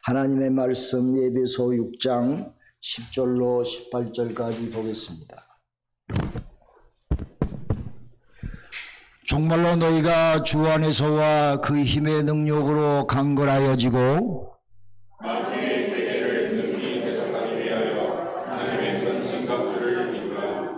하나님의 말씀 에베소 6장 10절로 18절까지 보겠습니다. 정말로 너희가 주 안에서와 그 힘의 능력으로 강건하여지고 마귀의 계계를 능히 대적하기 위하여 하나님의 전신갑주를 입으라.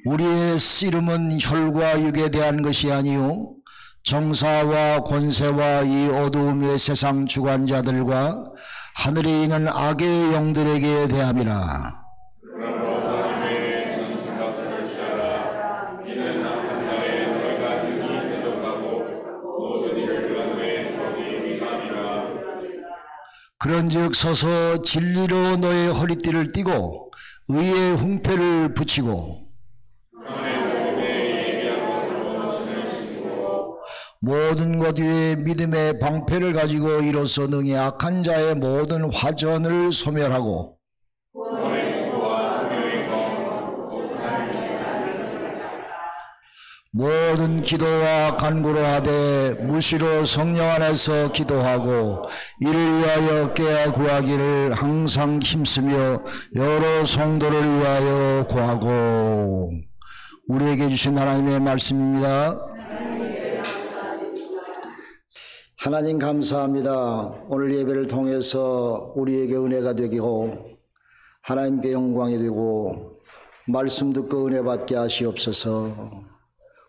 우리의 씨름은 혈과 육에 대한 것이 아니요 정사와 권세와 이 어두움의 세상 주관자들과 하늘에 있는 악의 영들에게 대함이라. 그러므로 하나님의 전신갑주를 취하라. 이는 악한 날에 너희가 능히 대적하고 모든 일을 견고히 서기 위함이라. 그런즉 서서 진리로 너의 허리띠를 띠고 의의 훈패를 붙이고 모든 것 위에 믿음의 방패를 가지고 이로써 능히 악한 자의 모든 화전을 소멸하고 모든 기도와 간구로 하되 무시로 성령 안에서 기도하고 이를 위하여 깨어 구하기를 항상 힘쓰며 여러 성도를 위하여 구하고. 우리에게 주신 하나님의 말씀입니다. 하나님 감사합니다. 오늘 예배를 통해서 우리에게 은혜가 되고 하나님께 영광이 되고 말씀 듣고 은혜 받게 하시옵소서.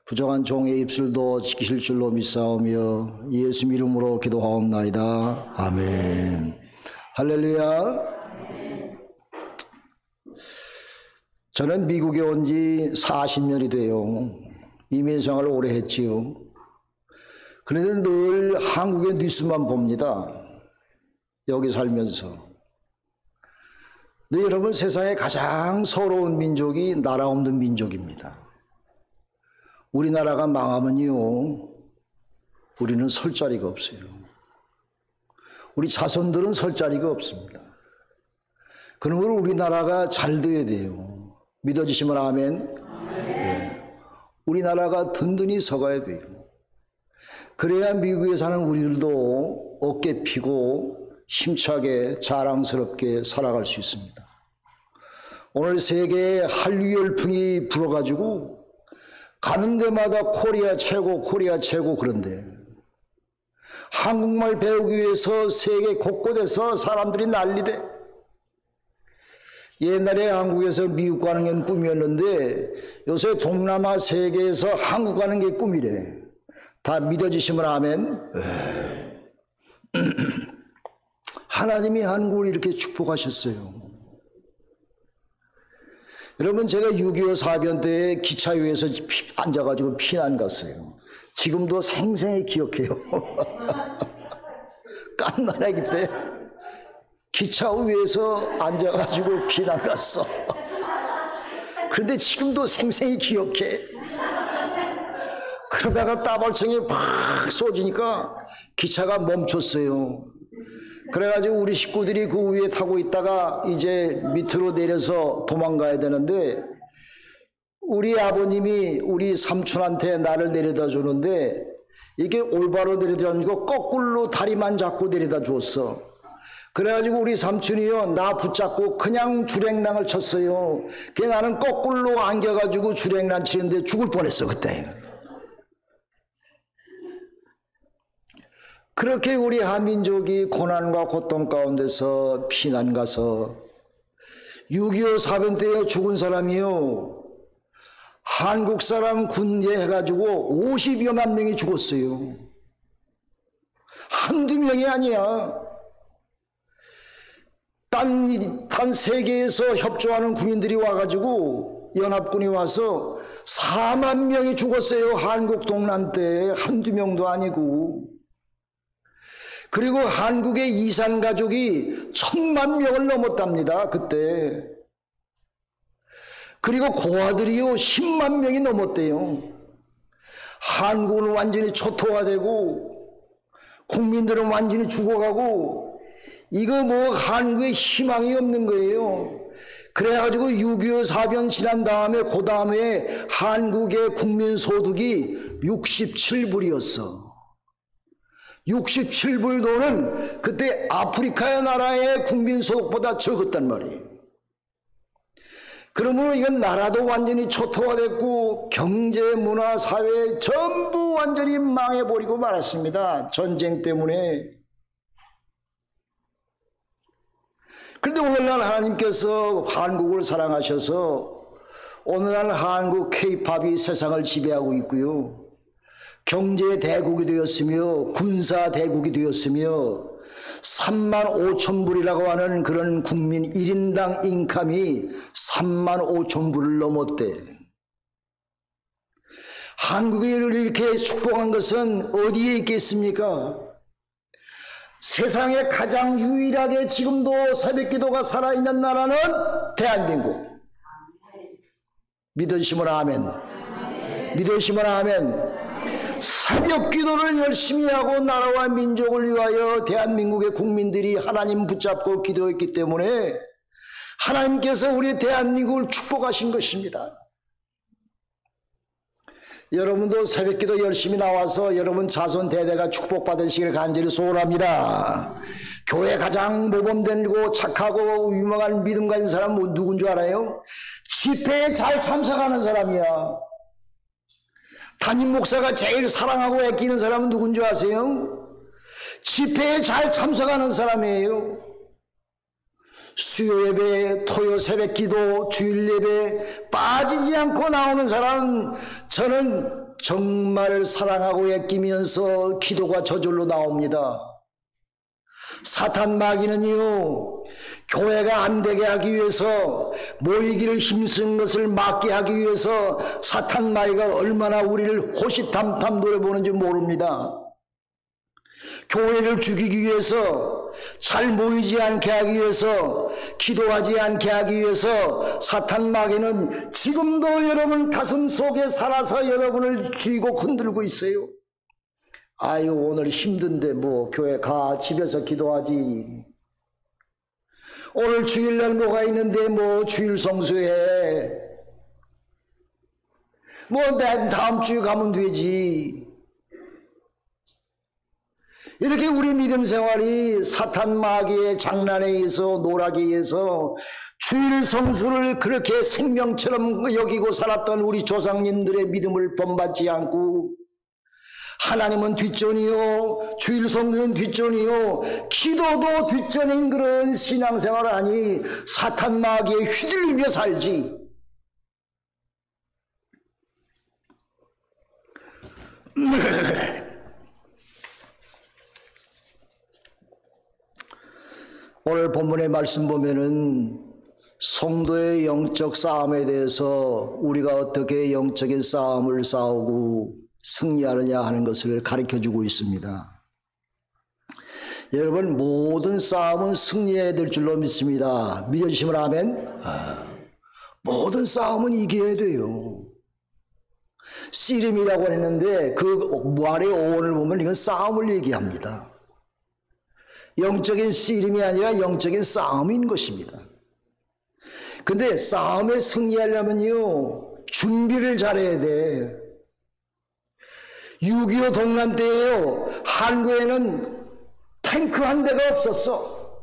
부족한 종의 입술도 지키실 줄로 믿사오며 예수 이름으로 기도하옵나이다. 아멘. 할렐루야. 저는 미국에 온 지 40년이 돼요. 이민생활을 오래 했지요. 그런데 늘 한국의 뉴스만 봅니다. 여기 살면서. 근데 여러분, 세상에 가장 서러운 민족이 나라 없는 민족입니다. 우리나라가 망하면요, 우리는 설 자리가 없어요. 우리 자손들은 설 자리가 없습니다. 그러므로 우리나라가 잘 돼야 돼요. 믿어주시면 아멘. 네. 우리나라가 든든히 서가야 돼요. 그래야 미국에 사는 우리들도 어깨 피고 힘차게 자랑스럽게 살아갈 수 있습니다. 오늘 세계에 한류 열풍이 불어가지고 가는 데마다 코리아 최고, 코리아 최고. 그런데 한국말 배우기 위해서 세계 곳곳에서 사람들이 난리대. 옛날에 한국에서 미국 가는 게 꿈이었는데 요새 동남아 세계에서 한국 가는 게 꿈이래. 다 믿어지시면 아멘. 하나님이 한국을 이렇게 축복하셨어요. 여러분, 제가 6.25 사변 때 기차 위에서 앉아가지고 피난 갔어요. 지금도 생생히 기억해요. 깐난아기 때 기차 위에서 앉아가지고 피난 갔어. 그런데 지금도 생생히 기억해. 그러다가 따발청이 팍 쏘지니까 기차가 멈췄어요. 그래가지고 우리 식구들이 그 위에 타고 있다가 이제 밑으로 내려서 도망가야 되는데 우리 아버님이 우리 삼촌한테 나를 내려다 주는데 이게 올바로 내려다 주고 거꾸로 다리만 잡고 내려다 주었어. 그래가지고 우리 삼촌이요, 나 붙잡고 그냥 주랭랑을 쳤어요. 그게 나는 거꾸로 안겨가지고 주랭랑 치는데 죽을 뻔했어 그때. 그렇게 우리 한민족이 고난과 고통 가운데서 피난 가서 6.25 사변 때에 죽은 사람이요, 한국 사람 군대 해가지고 50여만 명이 죽었어요. 한두 명이 아니야. 딴 세계에서 협조하는 군인들이 와가지고 연합군이 와서 4만 명이 죽었어요. 한국 동란 때 한두 명도 아니고. 그리고 한국의 이산 가족이 1,000만 명을 넘었답니다 그때. 그리고 고아들이요 10만 명이 넘었대요. 한국은 완전히 초토화되고 국민들은 완전히 죽어가고 이거 뭐 한국에 희망이 없는 거예요. 그래가지고 6.25 사변 지난 다음에 그 다음에 한국의 국민소득이 67불이었어. 67불도는 그때 아프리카의 나라의 국민 소득보다 적었단 말이에요. 그러므로 이건 나라도 완전히 초토화됐고 경제, 문화, 사회 전부 완전히 망해버리고 말았습니다. 전쟁 때문에. 그런데 오늘날 하나님께서 한국을 사랑하셔서 오늘날 한국 K-팝이 세상을 지배하고 있고요. 경제 대국이 되었으며 군사 대국이 되었으며 3만 5천 불이라고 하는 그런 국민 1인당 인컴이 3만 5천 불을 넘었대. 한국을 이렇게 축복한 것은 어디에 있겠습니까? 세상에 가장 유일하게 지금도 새벽기도가 살아있는 나라는 대한민국. 믿으시면 아멘. 믿으시면 아멘. 새벽 기도를 열심히 하고 나라와 민족을 위하여 대한민국의 국민들이 하나님 붙잡고 기도했기 때문에 하나님께서 우리 대한민국을 축복하신 것입니다. 여러분도 새벽 기도 열심히 나와서 여러분 자손 대대가 축복받으시기를 간절히 소원합니다. 교회 가장 모범되고 착하고 유명한 믿음 가진 사람은 누군 줄 알아요? 집회에 잘 참석하는 사람이야. 담임 목사가 제일 사랑하고 아끼는 사람은 누군 줄 아세요? 집회에 잘 참석하는 사람이에요. 수요 예배, 토요 새벽 기도, 주일 예배 빠지지 않고 나오는 사람, 저는 정말 사랑하고 아끼면서 기도가 저절로 나옵니다. 사탄 마귀는요, 교회가 안 되게 하기 위해서, 모이기를 힘쓴 것을 막게 하기 위해서 사탄 마귀가 얼마나 우리를 호시탐탐 노려보는지 모릅니다. 교회를 죽이기 위해서, 잘 모이지 않게 하기 위해서, 기도하지 않게 하기 위해서 사탄 마귀는 지금도 여러분 가슴 속에 살아서 여러분을 쥐고 흔들고 있어요. 아유, 오늘 힘든데 뭐 교회 가, 집에서 기도하지. 오늘 주일날 뭐가 있는데 뭐 주일 성수해. 뭐 내 다음 주에 가면 되지. 이렇게 우리 믿음 생활이 사탄 마귀의 장난에 의해서, 노락에 의해서 주일 성수를 그렇게 생명처럼 여기고 살았던 우리 조상님들의 믿음을 본받지 않고, 하나님은 뒷전이요, 주일 성수는 뒷전이요, 기도도 뒷전인 그런 신앙생활을 하니 사탄 마귀에 휘둘리며 살지. 오늘 본문의 말씀 보면은 성도의 영적 싸움에 대해서 우리가 어떻게 영적인 싸움을 싸우고 승리하느냐 하는 것을 가르쳐주고 있습니다. 여러분, 모든 싸움은 승리해야 될 줄로 믿습니다. 믿어주시면 아멘. 모든 싸움은 이겨야 돼요. 씨름이라고 했는데 그 말의 어원을 보면 이건 싸움을 얘기합니다. 영적인 씨름이 아니라 영적인 싸움인 것입니다. 근데 싸움에 승리하려면요, 준비를 잘해야 돼. 6.25 동란 때에요, 한국에는 탱크 한 대가 없었어.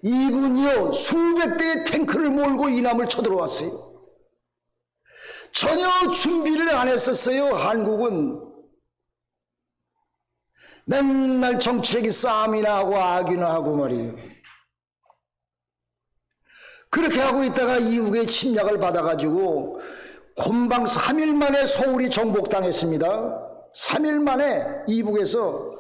이분이요, 수백 대의 탱크를 몰고 이남을 쳐들어왔어요. 전혀 준비를 안 했었어요. 한국은 맨날 정치적인 싸움이나 하고 악이나 하고 말이에요. 그렇게 하고 있다가 이북의 침략을 받아가지고 곤방 3일 만에 서울이 정복당했습니다. 3일 만에 이북에서.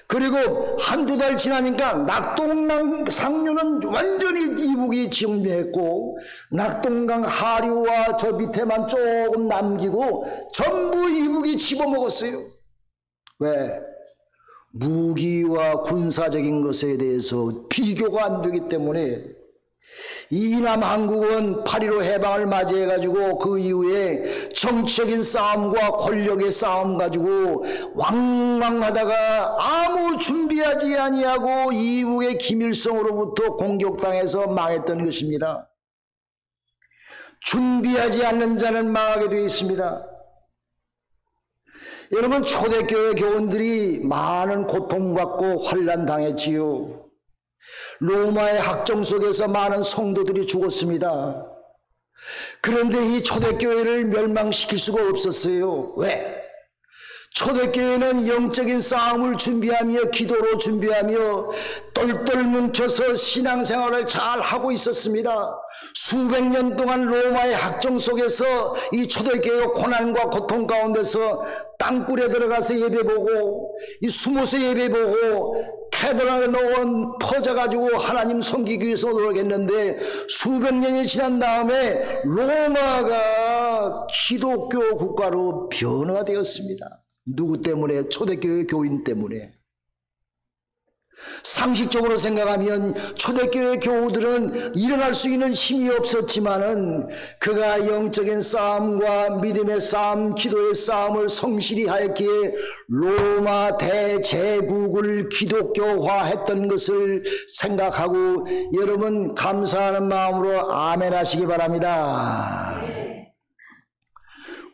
그리고 한두 달 지나니까 낙동강 상류는 완전히 이북이 지배했고, 낙동강 하류와 저 밑에만 조금 남기고 전부 이북이 집어먹었어요. 왜? 무기와 군사적인 것에 대해서 비교가 안 되기 때문에. 이남 한국은 8.15 해방을 맞이해가지고 그 이후에 정치적인 싸움과 권력의 싸움 가지고 왕왕하다가 아무 준비하지 아니하고 이북의 김일성으로부터 공격당해서 망했던 것입니다. 준비하지 않는 자는 망하게 되어 있습니다. 여러분, 초대교회 교원들이 많은 고통받고 환난 당했지요. 로마의 학정 속에서 많은 성도들이 죽었습니다. 그런데 이 초대교회를 멸망시킬 수가 없었어요. 왜? 초대교회는 영적인 싸움을 준비하며 기도로 준비하며 똘똘 뭉쳐서 신앙생활을 잘 하고 있었습니다. 수백 년 동안 로마의 학정 속에서 이 초대교회가 고난과 고통 가운데서 땅굴에 들어가서 예배보고 이 숨어서 예배보고 캐드란에 넣은 퍼져가지고 하나님 섬기기 위해서 노력했는데 수백 년이 지난 다음에 로마가 기독교 국가로 변화되었습니다. 누구 때문에? 초대교회 교인 때문에. 상식적으로 생각하면 초대교회 교우들은 일어날 수 있는 힘이 없었지만은 그가 영적인 싸움과 믿음의 싸움, 기도의 싸움을 성실히 하였기에 로마 대제국을 기독교화했던 것을 생각하고 여러분 감사하는 마음으로 아멘 하시기 바랍니다.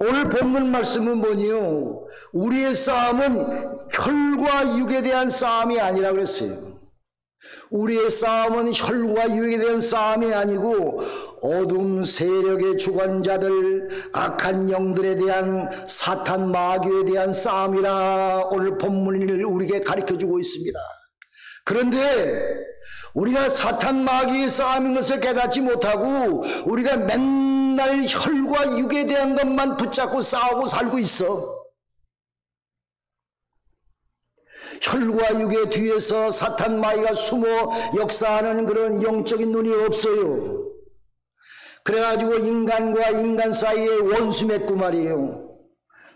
오늘 본문 말씀은 뭐니요? 우리의 싸움은 혈과 육에 대한 싸움이 아니라 그랬어요. 우리의 싸움은 혈과 육에 대한 싸움이 아니고 어둠 세력의 주관자들, 악한 영들에 대한 사탄 마귀에 대한 싸움이라 오늘 본문을 우리에게 가르쳐주고 있습니다. 그런데 우리가 사탄 마귀의 싸움인 것을 깨닫지 못하고 우리가 맨날 혈과 육에 대한 것만 붙잡고 싸우고 살고 있어. 혈과 육의 뒤에서 사탄 마귀가 숨어 역사하는 그런 영적인 눈이 없어요. 그래가지고 인간과 인간 사이에 원수 맺고 말이에요.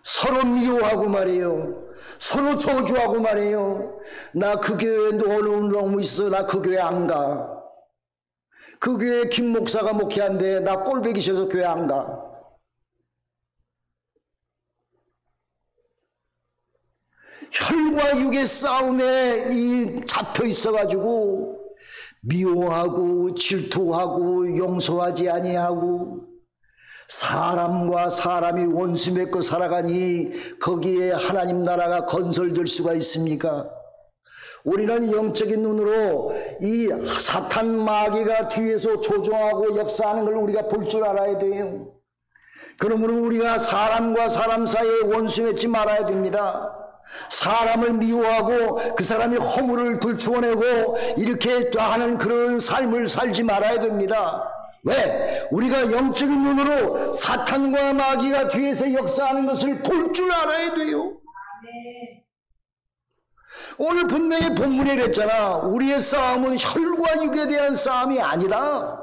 서로 미워하고 말이에요. 서로 저주하고 말이에요. 나 그 교회에 너무 있어. 나 그 교회 안 가. 그 교회에 김 목사가 목회한데 나 꼴보기 싫어서 교회 안 가. 혈과 육의 싸움에 잡혀 있어가지고 미워하고 질투하고 용서하지 아니하고 사람과 사람이 원수 맺고 살아가니 거기에 하나님 나라가 건설될 수가 있습니까? 우리는 영적인 눈으로 이 사탄 마귀가 뒤에서 조종하고 역사하는 걸 우리가 볼 줄 알아야 돼요. 그러므로 우리가 사람과 사람 사이에 원수 맺지 말아야 됩니다. 사람을 미워하고 그 사람이 허물을 들추어내고 이렇게 하는 그런 삶을 살지 말아야 됩니다. 왜? 우리가 영적인 눈으로 사탄과 마귀가 뒤에서 역사하는 것을 볼 줄 알아야 돼요. 오늘 분명히 본문에 그랬잖아. 우리의 싸움은 혈과 육에 대한 싸움이 아니라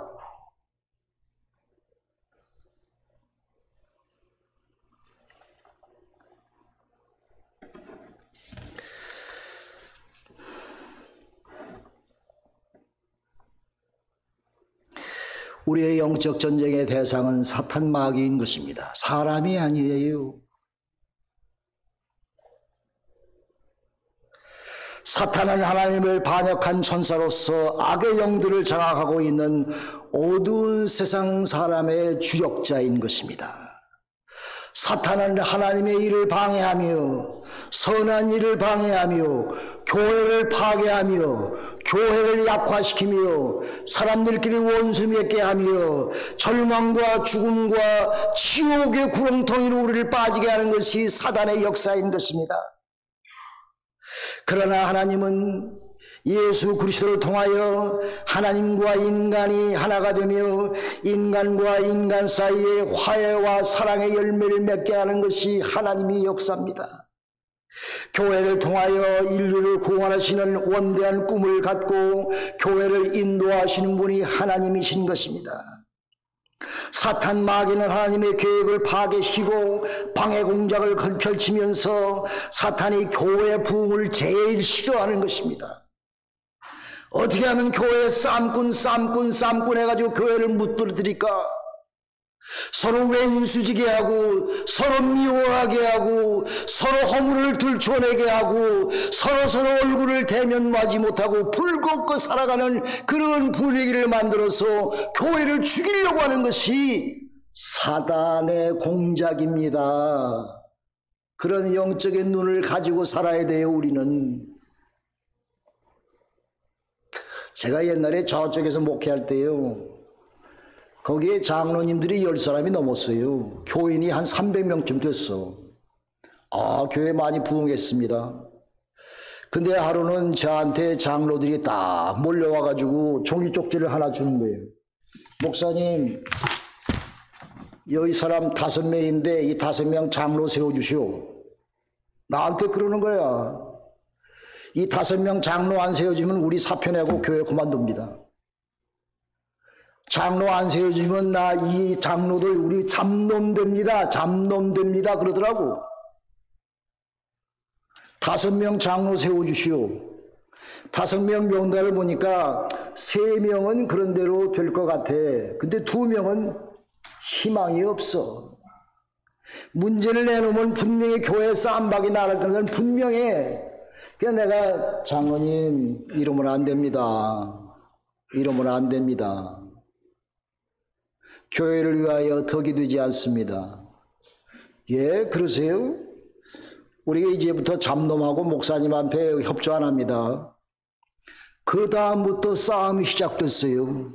우리의 영적 전쟁의 대상은 사탄 마귀인 것입니다. 사람이 아니에요. 사탄은 하나님을 반역한 천사로서 악의 영들을 장악하고 있는 어두운 세상 사람의 주력자인 것입니다. 사탄은 하나님의 일을 방해하며 선한 일을 방해하며 교회를 파괴하며 교회를 약화시키며 사람들끼리 원수 맺게 하며 절망과 죽음과 지옥의 구렁텅이로 우리를 빠지게 하는 것이 사단의 역사인 것입니다. 그러나 하나님은 예수 그리스도를 통하여 하나님과 인간이 하나가 되며 인간과 인간 사이에 화해와 사랑의 열매를 맺게 하는 것이 하나님의 역사입니다. 교회를 통하여 인류를 구원하시는 원대한 꿈을 갖고 교회를 인도하시는 분이 하나님이신 것입니다. 사탄 마귀는 하나님의 계획을 파괴시키고 방해 공작을 펼치면서 사탄이 교회 부흥을 제일 싫어하는 것입니다. 어떻게 하면 교회에 쌈꾼 해가지고 교회를 무너뜨릴까? 서로 왼수지게 하고 서로 미워하게 하고 서로 허물을 들춰내게 하고 서로 얼굴을 대면하지 못하고 불걷고 살아가는 그런 분위기를 만들어서 교회를 죽이려고 하는 것이 사단의 공작입니다. 그런 영적인 눈을 가지고 살아야 돼요. 우리는. 제가 옛날에 저쪽에서 목회할 때요, 거기에 장로님들이 10사람이 넘었어요. 교인이 한 300명쯤 됐어. 교회 많이 부흥했습니다. 근데 하루는 저한테 장로들이 딱 몰려와가지고 종이 쪽지를 하나 주는 거예요. 목사님, 여기 사람 5명인데 이 5명 장로 세워주시오. 나한테 그러는 거야. 이 5명 장로 안 세워주면 우리 사표 내고 교회 그만둡니다. 장로 안 세워주면 나 이 장로들 우리 잡놈됩니다. 잡놈됩니다. 그러더라고. 5명 장로 세워주시오. 5명 명단을 보니까 3명은 그런 대로 될 것 같아. 근데 2명은 희망이 없어. 문제를 내놓으면 분명히 교회 쌈박이 나갈 거는 분명해. 그래서 내가 장로님 이러면 안 됩니다. 이러면 안 됩니다. 교회를 위하여 덕이 되지 않습니다. 예, 그러세요? 우리가 이제부터 잡놈하고 목사님 앞에 협조 안 합니다. 그 다음부터 싸움이 시작됐어요.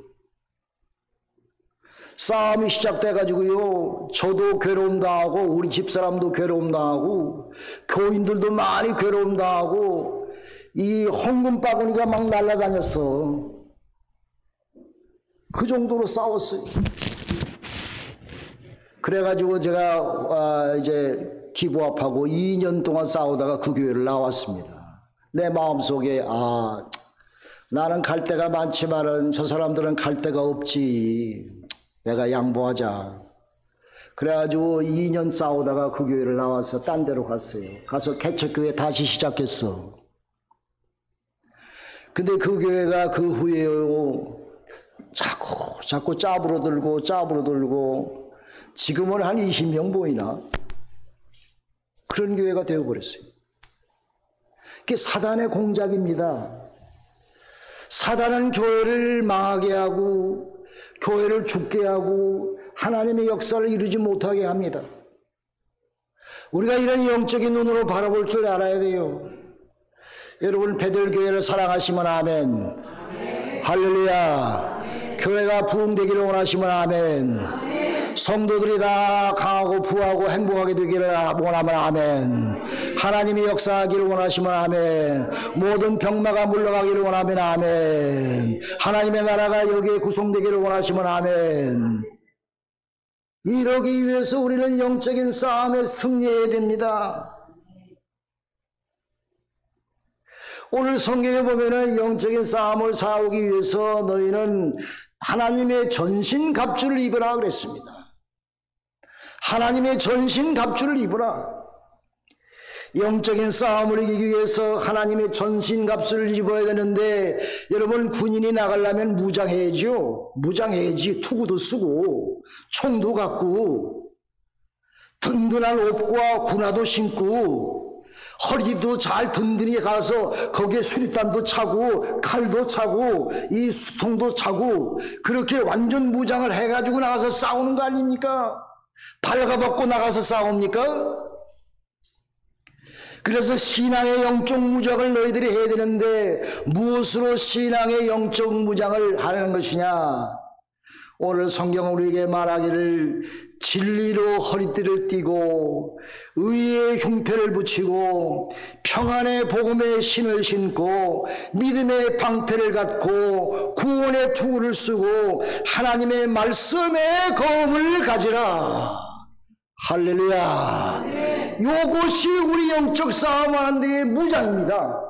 싸움이 시작돼가지고요, 저도 괴로움 당하고 우리 집사람도 괴로움 당하고 교인들도 많이 괴로움 당하고 이 헌금 바구니가 막 날아다녔어. 그 정도로 싸웠어요. 그래가지고 제가 이제 기부합하고 2년 동안 싸우다가 그 교회를 나왔습니다. 내 마음속에 나는 갈 데가 많지만은 저 사람들은 갈 데가 없지. 내가 양보하자. 그래가지고 2년 싸우다가 그 교회를 나와서 딴 데로 갔어요. 가서 개척교회 다시 시작했어. 근데 그 교회가 그 후에요, 자꾸 짜부러들고 지금은 한 20명 보이나? 그런 교회가 되어버렸어요. 그게 사단의 공작입니다. 사단은 교회를 망하게 하고 교회를 죽게 하고 하나님의 역사를 이루지 못하게 합니다. 우리가 이런 영적인 눈으로 바라볼 줄 알아야 돼요. 여러분, 베델교회를 사랑하시면 아멘. 할렐루야. 교회가 부흥되기를 원하시면 아멘. 성도들이 다 강하고 부하고 행복하게 되기를 원하면 아멘. 하나님이 역사하기를 원하시면 아멘. 모든 병마가 물러가기를 원하면 아멘. 하나님의 나라가 여기에 구성되기를 원하시면 아멘. 이러기 위해서 우리는 영적인 싸움에 승리해야 됩니다. 오늘 성경에 보면은 영적인 싸움을 싸우기 위해서 너희는 하나님의 전신갑주를 입으라 그랬습니다. 하나님의 전신갑주를 입으라. 영적인 싸움을 이기기 위해서 하나님의 전신갑주를 입어야 되는데, 여러분, 군인이 나가려면 무장해야죠. 무장해야지. 투구도 쓰고 총도 갖고 든든한 옷과 군화도 신고 허리도 잘 든든히 가서 거기에 수류탄도 차고 칼도 차고 이 수통도 차고 그렇게 완전 무장을 해가지고 나가서 싸우는 거 아닙니까? 발가벗고 나가서 싸웁니까? 그래서 신앙의 영적 무장을 너희들이 해야 되는데, 무엇으로 신앙의 영적 무장을 하는 것이냐? 오늘 성경은 우리에게 말하기를 진리로 허리띠를 띠고 의의 흉패를 붙이고 평안의 복음의 신을 신고 믿음의 방패를 갖고 구원의 투구를 쓰고 하나님의 말씀의 검을 가지라. 할렐루야. 이것이 우리 영적 싸움하는 데의 무장입니다.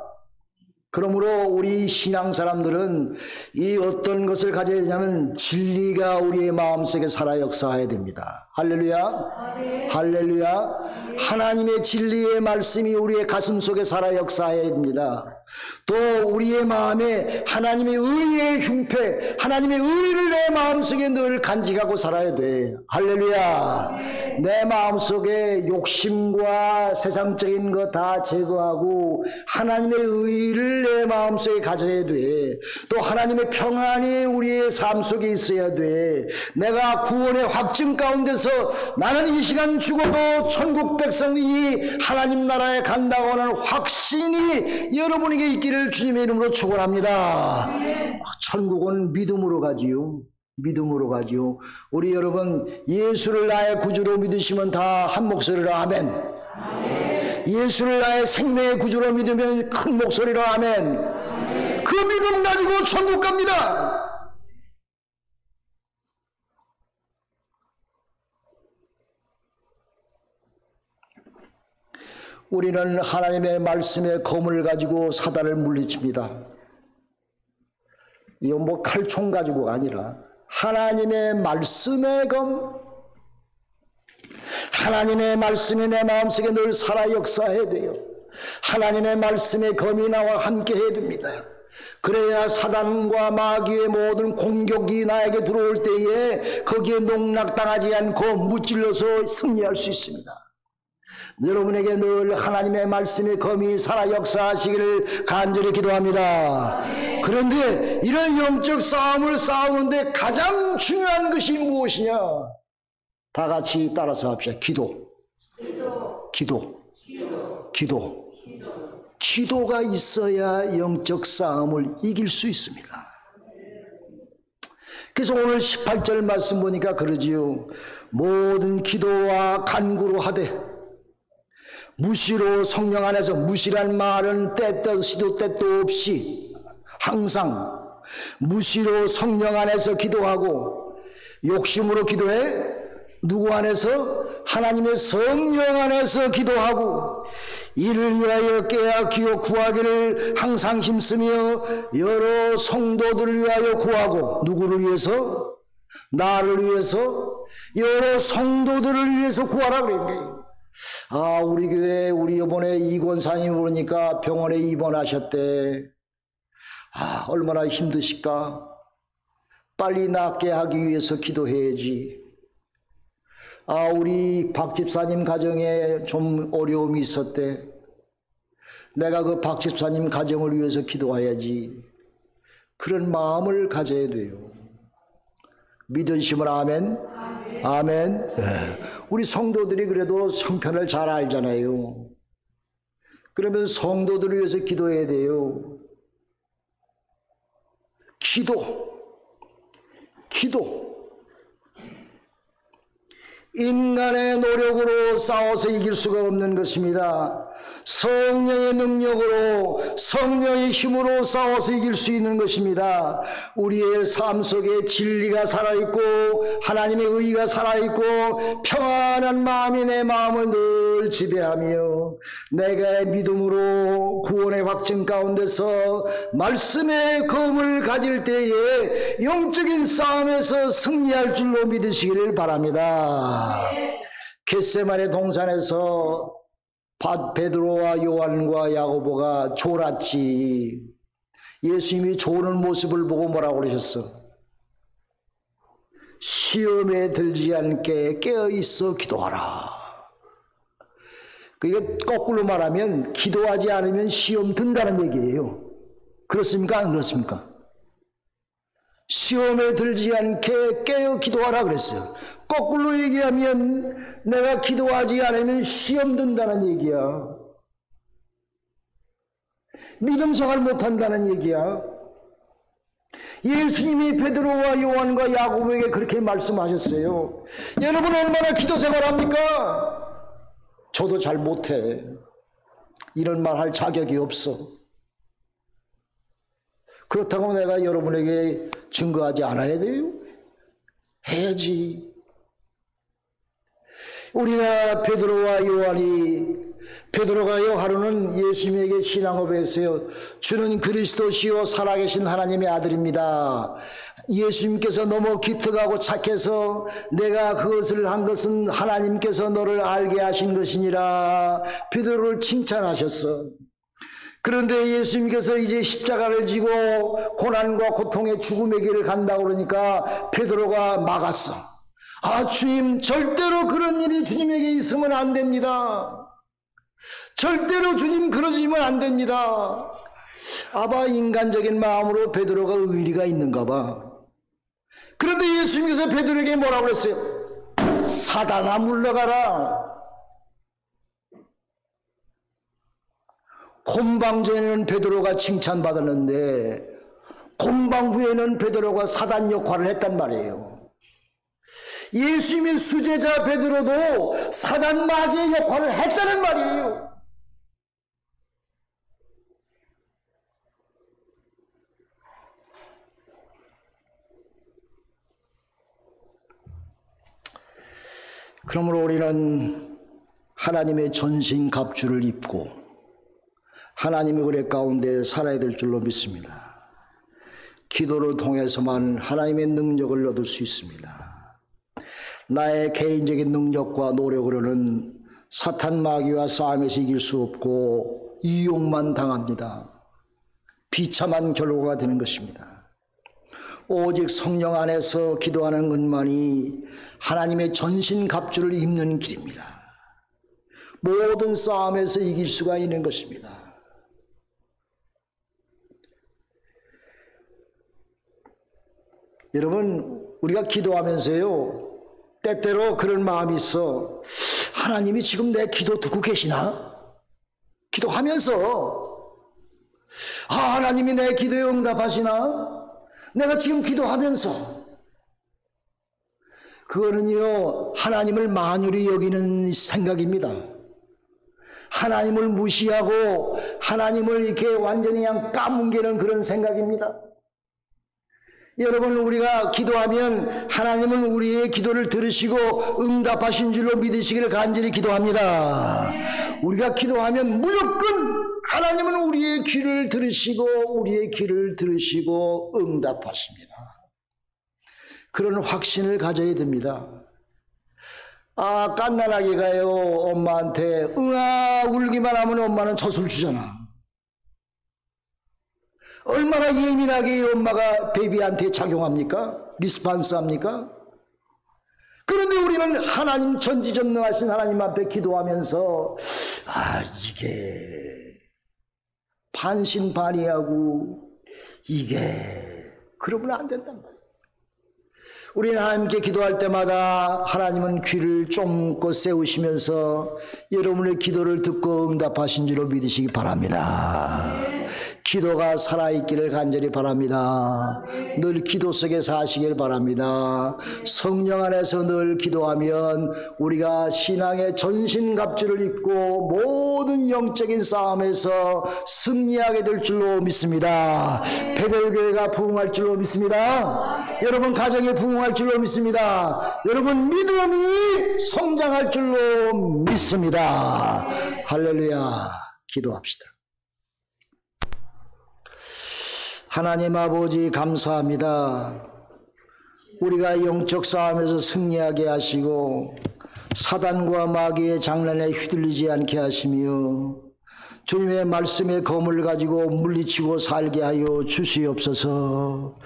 그러므로 우리 신앙 사람들은 이 어떤 것을 가져야 되냐면 진리가 우리의 마음속에 살아 역사해야 됩니다. 할렐루야. 할렐루야. 하나님의 진리의 말씀이 우리의 가슴 속에 살아 역사해야 됩니다. 또 우리의 마음에 하나님의 의의 흉패, 하나님의 의를 내 마음속에 늘 간직하고 살아야 돼. 할렐루야. 내 마음속에 욕심과 세상적인 거 다 제거하고 하나님의 의를 내 마음속에 가져야 돼. 또 하나님의 평안이 우리의 삶 속에 있어야 돼. 내가 구원의 확증 가운데서 나는 이 시간 죽어도 천국 백성이 하나님 나라에 간다고 하는 확신이 여러분에게 있기를 주님의 이름으로 축원합니다. 천국은 믿음으로 가지요. 믿음으로 가지요. 우리 여러분 예수를 나의 구주로 믿으시면 다 한 목소리로 아멘. 예수를 나의 생명의 구주로 믿으면 큰 목소리로 아멘. 그 믿음 가지고 천국 갑니다. 우리는 하나님의 말씀의 검을 가지고 사단을 물리칩니다. 이거 뭐 칼총 가지고가 아니라 하나님의 말씀의 검, 하나님의 말씀이 내 마음속에 늘 살아 역사해야 돼요. 하나님의 말씀의 검이 나와 함께 해야 됩니다. 그래야 사단과 마귀의 모든 공격이 나에게 들어올 때에 거기에 농락당하지 않고 무찔러서 승리할 수 있습니다. 여러분에게 늘 하나님의 말씀의 검이 살아 역사하시기를 간절히 기도합니다. 그런데 이런 영적 싸움을 싸우는데 가장 중요한 것이 무엇이냐? 다 같이 따라서 합시다. 기도가 있어야 영적 싸움을 이길 수 있습니다. 그래서 오늘 18절 말씀 보니까 그러지요. 모든 기도와 간구로 하되 무시로 성령 안에서, 무시란 말은 때도 시도 때도 없이 항상 무시로 성령 안에서 기도하고, 욕심으로 기도해? 누구 안에서? 하나님의 성령 안에서 기도하고, 이를 위하여 깨닫기요 구하기를 항상 힘쓰며 여러 성도들을 위하여 구하고. 누구를 위해서? 나를 위해서? 여러 성도들을 위해서 구하라 그랬네. 아, 우리 교회 우리 이번에 이권사님이 그러니까 병원에 입원하셨대. 아, 얼마나 힘드실까? 빨리 낫게 하기 위해서 기도해야지. 아, 우리 박 집사님 가정에 좀 어려움이 있었대. 내가 그 박 집사님 가정을 위해서 기도해야지. 그런 마음을 가져야 돼요. 믿으시면 아멘. 아멘. 네. 우리 성도들이 그래도 형편을 잘 알잖아요. 그러면 성도들을 위해서 기도해야 돼요. 기도. 인간의 노력으로 싸워서 이길 수가 없는 것입니다. 성령의 능력으로, 성령의 힘으로 싸워서 이길 수 있는 것입니다. 우리의 삶 속에 진리가 살아있고 하나님의 의가 살아있고 평안한 마음이 내 마음을 늘 지배하며 내가 믿음으로 구원의 확증 가운데서 말씀의 검을 가질 때에 영적인 싸움에서 승리할 줄로 믿으시기를 바랍니다. 겟세마네 동산에서 베드로와 요한과 야고보가 졸았지. 예수님이 조는 모습을 보고 뭐라고 그러셨어? 시험에 들지 않게 깨어있어 기도하라. 그게 거꾸로 말하면 기도하지 않으면 시험 든다는 얘기예요. 그렇습니까? 안 그렇습니까? 시험에 들지 않게 깨어 기도하라 그랬어요. 거꾸로 얘기하면 내가 기도하지 않으면 시험 든다는 얘기야. 믿음 생활 못한다는 얘기야. 예수님이 베드로와 요한과 야고보에게 그렇게 말씀하셨어요. 여러분 얼마나 기도 생활합니까? 저도 잘 못해. 이런 말 할 자격이 없어. 그렇다고 내가 여러분에게 증거하지 않아야 돼요? 해야지. 우리가 베드로와 요한이, 베드로가 요한은 예수님에게 신앙 고백했어요. 주는 그리스도시요 살아계신 하나님의 아들입니다. 예수님께서 너무 기특하고 착해서 내가 그것을 한 것은 하나님께서 너를 알게 하신 것이니라 베드로를 칭찬하셨어. 그런데 예수님께서 이제 십자가를 지고 고난과 고통의 죽음의 길을 간다고 그러니까 베드로가 막았어. 아, 주님, 절대로 그런 일이 주님에게 있으면 안 됩니다. 절대로 주님 그러시면 안 됩니다. 아바 인간적인 마음으로 베드로가 의리가 있는가 봐. 그런데 예수님께서 베드로에게 뭐라고 그랬어요? 사단아 물러가라. 곰방 전에는 베드로가 칭찬받았는데 곰방 후에는 베드로가 사단 역할을 했단 말이에요. 예수님의 수제자 베드로도 사단 마귀의 역할을 했다는 말이에요. 그러므로 우리는 하나님의 전신 갑주를 입고 하나님의 은혜 가운데 살아야 될 줄로 믿습니다. 기도를 통해서만 하나님의 능력을 얻을 수 있습니다. 나의 개인적인 능력과 노력으로는 사탄 마귀와 싸움에서 이길 수 없고 이용만 당합니다. 비참한 결과가 되는 것입니다. 오직 성령 안에서 기도하는 것만이 하나님의 전신 갑주를 입는 길입니다. 모든 싸움에서 이길 수가 있는 것입니다. 여러분, 우리가 기도하면서요, 때때로 그런 마음이 있어. 하나님이 지금 내 기도 듣고 계시나? 기도하면서 하나님이 내 기도에 응답하시나? 내가 지금 기도하면서 그거는요, 하나님을 만유리 여기는 생각입니다. 하나님을 무시하고 하나님을 이렇게 완전히 그냥 까뭉개는 그런 생각입니다. 여러분, 우리가 기도하면 하나님은 우리의 기도를 들으시고 응답하신 줄로 믿으시기를 간절히 기도합니다. 우리가 기도하면 무조건 하나님은 우리의 귀를 들으시고 우리의 귀를 들으시고 응답하십니다. 그런 확신을 가져야 됩니다. 아, 깐난아기가요, 엄마한테 응아 울기만 하면 엄마는 젖을 주잖아. 얼마나 예민하게 엄마가 베이비한테 작용합니까? 리스판스 합니까? 그런데 우리는 하나님 전지전능하신 하나님 앞에 기도하면서 이게 반신반의하고 이게 그러면 안 된단 말이에요. 우리는 하나님께 기도할 때마다 하나님은 귀를 쫑긋 세우시면서 여러분의 기도를 듣고 응답하신 줄로 믿으시기 바랍니다. 기도가 살아있기를 간절히 바랍니다. 늘 기도 속에 사시길 바랍니다. 성령 안에서 늘 기도하면 우리가 신앙의 전신갑주를 입고 모든 영적인 싸움에서 승리하게 될 줄로 믿습니다. 베델교회가 부흥할 줄로 믿습니다. 여러분 가정이 부흥할 줄로 믿습니다. 여러분 믿음이 성장할 줄로 믿습니다. 할렐루야. 기도합시다. 하나님 아버지 감사합니다. 우리가 영적 싸움에서 승리하게 하시고 사단과 마귀의 장난에 휘둘리지 않게 하시며 주님의 말씀의 검을 가지고 물리치고 살게 하여 주시옵소서.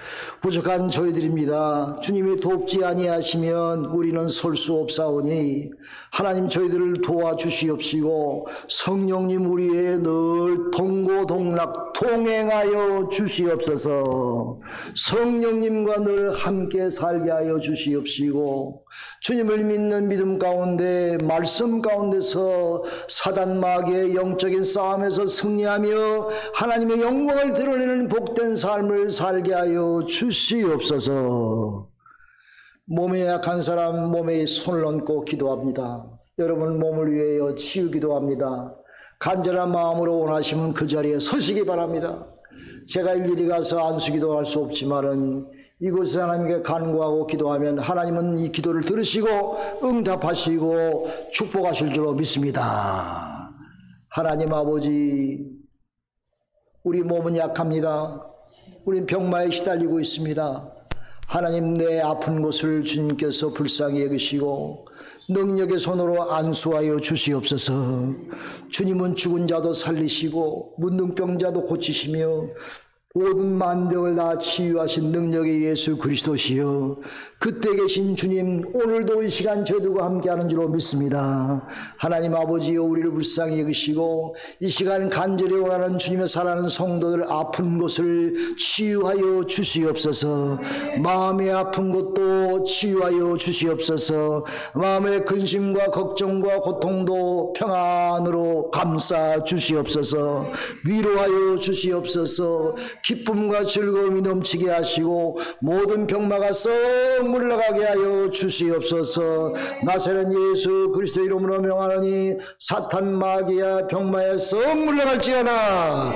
부족한 저희들입니다. 주님이 돕지 아니하시면 우리는 설 수 없사오니 하나님 저희들을 도와주시옵시고 성령님 우리의 늘 동고동락 동행하여 주시옵소서. 성령님과 늘 함께 살게 하여 주시옵시고 주님을 믿는 믿음 가운데 말씀 가운데서 사단 마귀의 영적인 싸움에서 승리하며 하나님의 영광을 드러내는 복된 삶을 살게 하여 주시옵소서. 몸에 약한 사람 몸에 손을 얹고 기도합니다. 여러분 몸을 위하여 치유 기도합니다. 간절한 마음으로 원하시면 그 자리에 서시기 바랍니다. 제가 일일이 가서 안수 기도할 수 없지만은 이곳에 하나님께 간구하고 기도하면 하나님은 이 기도를 들으시고 응답하시고 축복하실 줄로 믿습니다. 하나님 아버지, 우리 몸은 약합니다. 우린 병마에 시달리고 있습니다. 하나님, 내 아픈 곳을 주님께서 불쌍히 여기시고 능력의 손으로 안수하여 주시옵소서. 주님은 죽은 자도 살리시고 문둥병자도 고치시며 모든 만병을 다 치유하신 능력의 예수 그리스도시여, 그때 계신 주님, 오늘도 이 시간 저희들과 함께하는 줄로 믿습니다. 하나님 아버지여, 우리를 불쌍히 여기시고 이 시간 간절히 원하는 주님의 사랑하는 성도들 아픈 곳을 치유하여 주시옵소서. 마음의 아픈 곳도 치유하여 주시옵소서. 마음의 근심과 걱정과 고통도 평안으로 감싸 주시옵소서. 위로하여 주시옵소서. 기쁨과 즐거움이 넘치게 하시고 모든 병마가 썩 물러가게 하여 주시옵소서. 나사렛 예수 그리스도 이름으로 명하노니 사탄 마귀야 병마야 썩 물러갈지어다.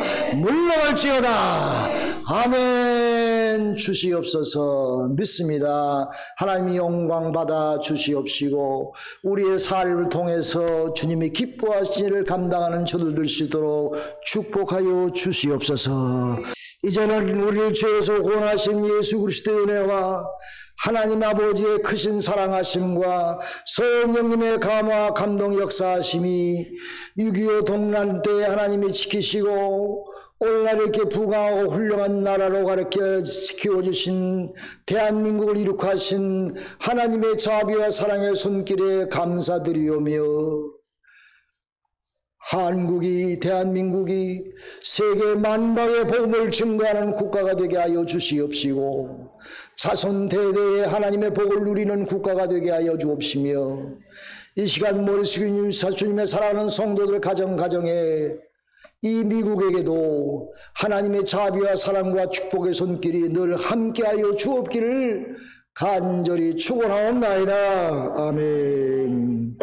아멘. 주시옵소서. 믿습니다. 하나님이 영광 받아 주시옵시고 우리의 삶을 통해서 주님이 기뻐하신 일을 감당하는 저들 될 수 있도록 축복하여 주시옵소서. 이제는 우리를 죄에서 구원하신 예수 그리스도의 은혜와 하나님 아버지의 크신 사랑하심과 성령님의 감화 감동 역사하심이 6.25 동란 때 하나님이 지키시고 오늘날 이렇게 부강하고 훌륭한 나라로 가르쳐 키워주신 대한민국을 이룩하신 하나님의 자비와 사랑의 손길에 감사드리오며, 대한민국이 세계 만방의 복음을 증거하는 국가가 되게 하여 주시옵시고 자손 대대에 하나님의 복을 누리는 국가가 되게 하여 주옵시며, 이 시간 모리스교님 주님의 사랑하는 성도들 가정에 이 미국에게도 하나님의 자비와 사랑과 축복의 손길이 늘 함께하여 주옵기를 간절히 축원하옵나이다. 아멘.